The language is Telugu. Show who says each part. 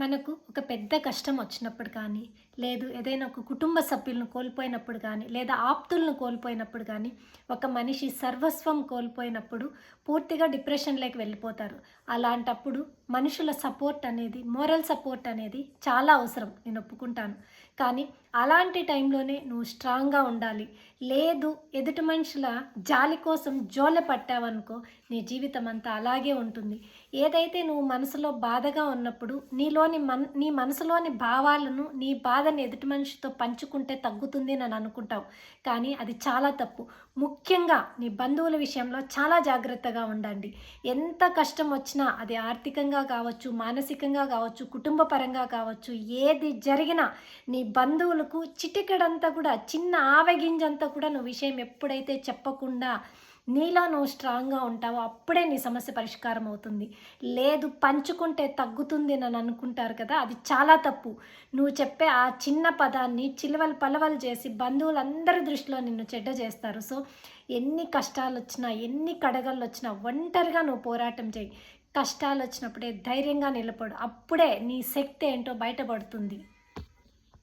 Speaker 1: మనకు ఒక పెద్ద కష్టం వచ్చినప్పుడు కానీ, లేదు ఏదైనా ఒక కుటుంబ సభ్యులను కోల్పోయినప్పుడు కానీ, లేదా ఆప్తులను కోల్పోయినప్పుడు కానీ, ఒక మనిషి సర్వస్వం కోల్పోయినప్పుడు పూర్తిగా డిప్రెషన్‌లోకి వెళ్ళిపోతారు. అలాంటప్పుడు మనుషుల సపోర్ట్ అనేది, మోరల్ సపోర్ట్ అనేది చాలా అవసరం. నేను ఒప్పుకుంటాను. కానీ అలాంటి టైంలోనే నువ్వు స్ట్రాంగ్‌గా ఉండాలి. లేదు ఎదుటి మనుషుల జాలి కోసం జోలె పట్టావనుకో, నీ జీవితం అంతా అలాగే ఉంటుంది. ఏదైతే నువ్వు మనసులో బాధగా ఉన్నప్పుడు నీ మనసులోని భావాలను, నీ బాధని ఎదుటి మనిషితో పంచుకుంటే తగ్గుతుంది అని అనుకుంటావు. కానీ అది చాలా తప్పు. ముఖ్యంగా నీ బంధువుల విషయంలో చాలా జాగ్రత్తగా ఉండండి. ఎంత కష్టం వచ్చినా అది ఆర్థికంగా కావచ్చు, మానసికంగా కావచ్చు, కుటుంబ పరంగా కావచ్చు, ఏది జరిగినా నీ బంధువులకు చిటికెడంతా కూడా, చిన్న ఆవగింజంతా కూడా నువ్వు విషయం ఎప్పుడైతే చెప్పకుండా నీలో నువ్వు స్ట్రాంగ్‌గా ఉంటావో అప్పుడే నీ సమస్య పరిష్కారం అవుతుంది. లేదు పంచుకుంటే తగ్గుతుంది అని అనుకుంటారు కదా! అది చాలా తప్పు. నువ్వు చెప్పే ఆ చిన్న పదాన్ని చిలవలు పలవలు చేసి బంధువులందరి దృష్టిలో నిన్ను చెడ్డ చేస్తారు. సో, ఎన్ని కష్టాలొచ్చినా, ఎన్ని కడగళ్ళొచ్చినా ఒంటరిగా నువ్వు పోరాటం చెయ్యి. కష్టాలొచ్చినప్పుడే ధైర్యంగా నిలబడు. అప్పుడే నీ శక్తి ఏంటో బయటపడుతుంది.